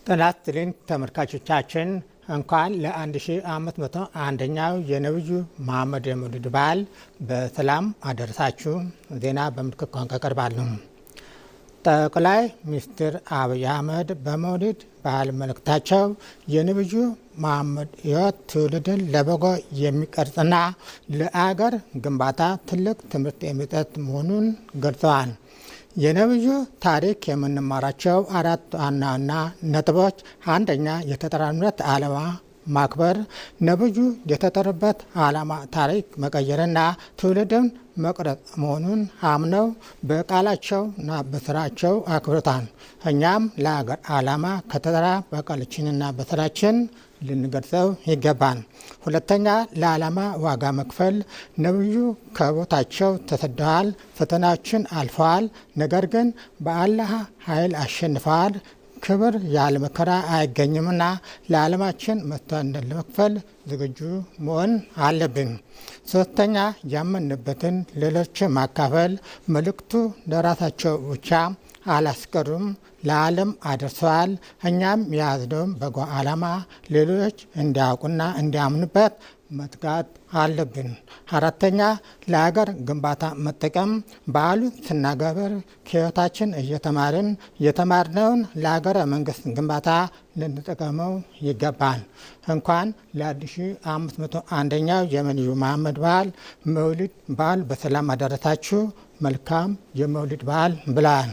ጤና ይስጥልኝ ተመልካቾቻችን፣ እንኳን ለ1501ኛው የነብዩ መሐመድ የመውሊድ በዓል በሰላም አደረሳችሁ። ዜና በምልክት ቋንቋ ቀርባሉ። ጠቅላይ ሚኒስትር አብይ አህመድ በመውሊድ በዓል መልእክታቸው የነብዩ መሐመድ ሕይወት ትውልድን ለበጎ የሚቀርጽና ለአገር ግንባታ ትልቅ ትምህርት የሚሰጥ መሆኑን ገልጸዋል። የነብዩ ታሪክ የምንማራቸው አራት ዋና ዋና ነጥቦች፣ አንደኛ የተጠራንበት ዓላማ ማክበር፣ ነብዩ የተጠሩበት ዓላማ ታሪክ መቀየርና ትውልድን መቅረጽ መሆኑን አምነው በቃላቸውና በስራቸው አክብሮታል። እኛም ለሀገር ዓላማ ከተጠራ በቃላችንና በስራችን ልንገልጸው ይገባል። ሁለተኛ ለዓላማ ዋጋ መክፈል። ነብዩ ከቦታቸው ተሰደዋል፣ ፈተናዎችን አልፈዋል። ነገር ግን በአላህ ኃይል አሸንፈዋል። ክብር ያለ መከራ አይገኝምና ለዓለማችን መስዋዕትነት ለመክፈል ዝግጁ መሆን አለብን። ሶስተኛ ያመንበትን ሌሎች ማካፈል። መልእክቱ ለራሳቸው ብቻ አላስቀሩም፣ ለዓለም አድርሰዋል። እኛም የያዝነውን በጎ ዓላማ ሌሎች እንዲያውቁና እንዲያምኑበት መትጋት አለብን። አራተኛ ለሀገር ግንባታ መጠቀም። በዓሉን ስናከብር ከሕይወታችን እየተማርን የተማርነውን ለሀገረ መንግስት ግንባታ ልንጠቀመው ይገባል። እንኳን ለ1501ኛው የነብዩ መሐመድ በዓል መውሊድ በዓል በሰላም አደረሳችሁ። መልካም የመውሊድ በዓል ብለዋል።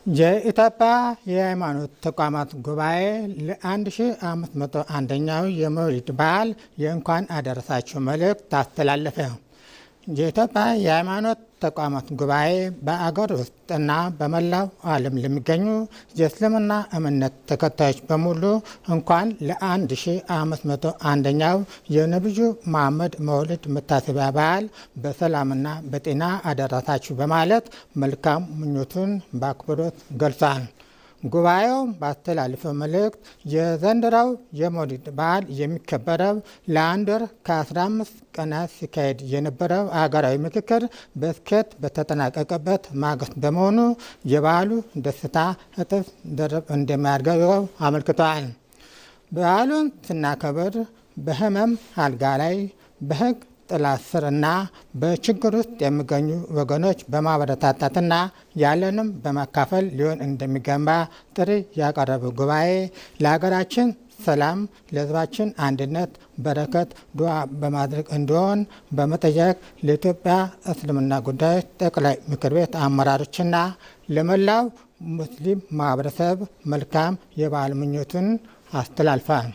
የኢትዮጵያ የሃይማኖት ተቋማት ጉባኤ ለ1501ኛው የመውሊድ በዓል የእንኳን አደረሳችሁ መልእክት አስተላለፈ። የኢትዮጵያ የሃይማኖት ተቋማት ጉባኤ በአገር ውስጥና በመላው ዓለም ለሚገኙ የእስልምና እምነት ተከታዮች በሙሉ እንኳን ለ1501ኛው የነብዩ መሐመድ መውሊድ መታሰቢያ በዓል በሰላምና በጤና አደረሳችሁ በማለት መልካም ምኞቱን በአክብሮት ገልጿል። ጉባኤው ባስተላለፈው መልእክት የዘንድሮው የመውሊድ በዓል የሚከበረው ለአንድ ወር ከ15 ቀናት ሲካሄድ የነበረው አገራዊ ምክክር በስኬት በተጠናቀቀበት ማግስት በመሆኑ የበዓሉ ደስታ እጥፍ ድርብ እንደሚያደርገው አመልክተዋል። በዓሉን ስናከብር በህመም አልጋ ላይ በህግ ጥላ ስርና በችግር ውስጥ የሚገኙ ወገኖች በማበረታታትና ያለንም በማካፈል ሊሆን እንደሚገባ ጥሪ ያቀረበው ጉባኤ ለሀገራችን ሰላም፣ ለሕዝባችን አንድነት፣ በረከት ዱዓ በማድረግ እንዲሆን በመጠየቅ ለኢትዮጵያ እስልምና ጉዳዮች ጠቅላይ ምክር ቤት አመራሮችና ለመላው ሙስሊም ማህበረሰብ መልካም የበዓል ምኞቱን አስተላልፏል።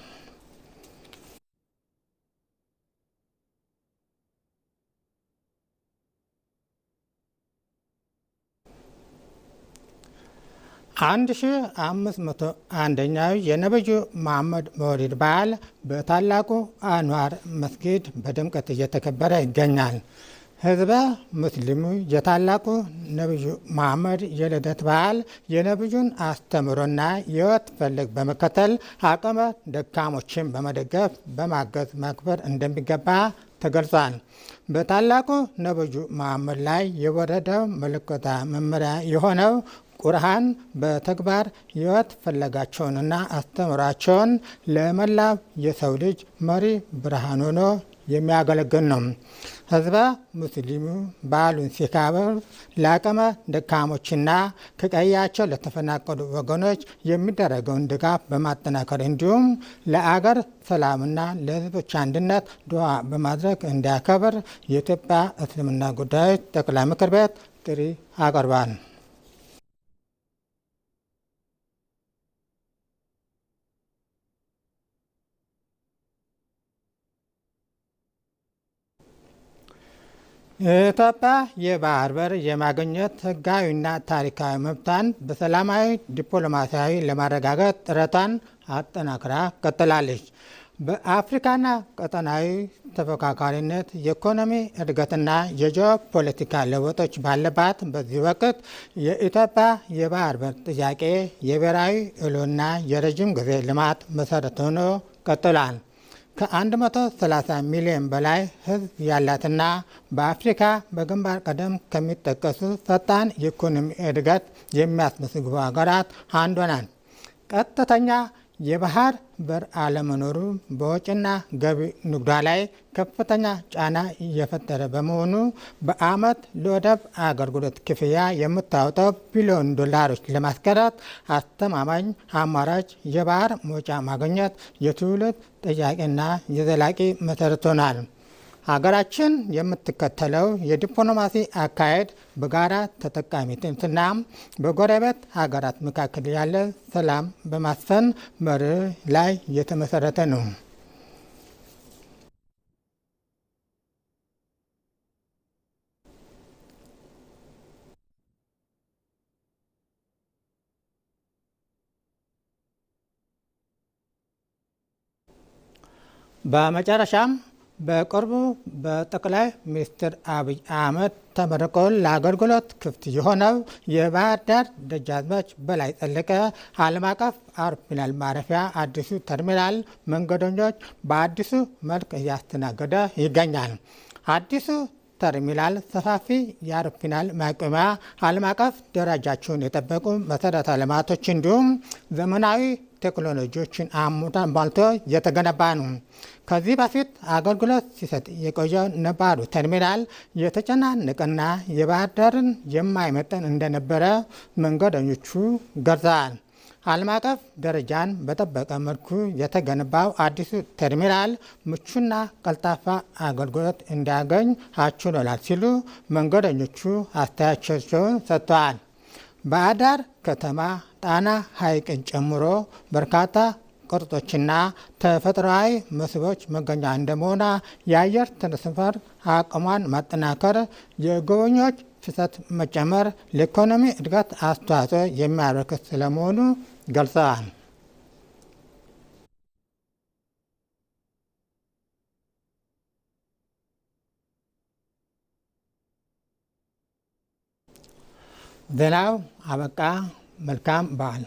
አንድ 1501ኛው የነብዩ መሐመድ መውሊድ በዓል በታላቁ አንዋር መስጊድ በድምቀት እየተከበረ ይገኛል። ህዝበ ሙስሊሙ የታላቁ ነብዩ መሐመድ የልደት በዓል የነብዩን አስተምሮና የህይወት ፈለግ በመከተል አቅመ ደካሞችን በመደገፍ በማገዝ ማክበር እንደሚገባ ተገልጿል። በታላቁ ነብዩ መሐመድ ላይ የወረደው መለኮታዊ መመሪያ የሆነው ቁርአን በተግባር ሕይወት ፈለጋቸውንና አስተምራቸውን ለመላው የሰው ልጅ መሪ ብርሃን ሆኖ የሚያገለግል ነው። ህዝበ ሙስሊሙ በዓሉን ሲያከብር ለአቅመ ደካሞችና ከቀያቸው ለተፈናቀሉ ወገኖች የሚደረገውን ድጋፍ በማጠናከር እንዲሁም ለአገር ሰላምና ለህዝቦች አንድነት ዱዓ በማድረግ እንዲያከብር የኢትዮጵያ እስልምና ጉዳዮች ጠቅላይ ምክር ቤት ጥሪ አቀርቧል። የኢትዮጵያ የባህር በር የማግኘት ህጋዊና ታሪካዊ መብቷን በሰላማዊ ዲፕሎማሲያዊ ለማረጋገጥ ጥረቷን አጠናክራ ቀጥላለች። በአፍሪካና ቀጠናዊ ተፎካካሪነት የኢኮኖሚ እድገትና የጂኦፖለቲካ ለውጦች ባለባት በዚህ ወቅት የኢትዮጵያ የባህር በር ጥያቄ የብሔራዊ ሕልውና የረጅም ጊዜ ልማት መሰረት ሆኖ ቀጥሏል። ከ130 ሚሊዮን በላይ ሕዝብ ያላትና በአፍሪካ በግንባር ቀደም ከሚጠቀሱ ፈጣን የኢኮኖሚ እድገት የሚያስመዘግቡ ሀገራት አንዷ ናት። ቀጥተኛ የባህር በር አለመኖሩ በወጪና ገቢ ንግዷ ላይ ከፍተኛ ጫና እየፈጠረ በመሆኑ በዓመት ለወደብ አገልግሎት ክፍያ የምታወጣው ቢሊዮን ዶላሮች ለማስቀረት አስተማማኝ አማራጭ የባህር መውጫ ማግኘት የትውልድ ጥያቄና የዘላቂ መሰረት ሆኗል። ሀገራችን የምትከተለው የዲፕሎማሲ አካሄድ በጋራ ተጠቃሚነትና በጎረቤት ሀገራት መካከል ያለ ሰላም በማስፈን መርህ ላይ የተመሰረተ ነው። በመጨረሻም በቅርቡ በጠቅላይ ሚኒስትር አብይ አህመድ ተመርቆ ለአገልግሎት ክፍት የሆነው የባህር ዳር ደጃዝማች በላይ ዘለቀ ዓለም አቀፍ አውሮፕላን ማረፊያ አዲሱ ተርሚናል መንገደኞች በአዲሱ መልክ እያስተናገደ ይገኛል። አዲሱ ተርሚናል ሰፋፊ የአውሮፕላን ማቆሚያ፣ ዓለም አቀፍ ደረጃቸውን የጠበቁ መሰረተ ልማቶች እንዲሁም ዘመናዊ ቴክኖሎጂዎችን አሟልቶ የተገነባ ነው። ከዚህ በፊት አገልግሎት ሲሰጥ የቆየው ነባሩ ተርሚናል የተጨናነቀና የባህር ዳርን የማይመጥን እንደነበረ መንገደኞቹ ገልጸዋል። ዓለም አቀፍ ደረጃን በጠበቀ መልኩ የተገነባው አዲሱ ተርሚናል ምቹና ቀልጣፋ አገልግሎት እንዲያገኝ አስችሎናል ሲሉ መንገደኞቹ አስተያየታቸውን ሰጥተዋል። በአዳር ከተማ ጣና ሐይቅን ጨምሮ በርካታ ቅርጾችና ተፈጥሯዊ መስህቦች መገኛ እንደመሆኗ የአየር ትራንስፖርት አቅሟን ማጠናከር፣ የጎብኚዎች ፍሰት መጨመር ለኢኮኖሚ እድገት አስተዋጽኦ የሚያበረክት ስለመሆኑ ገልጸዋል። ዜናው አበቃ። መልካም በዓል።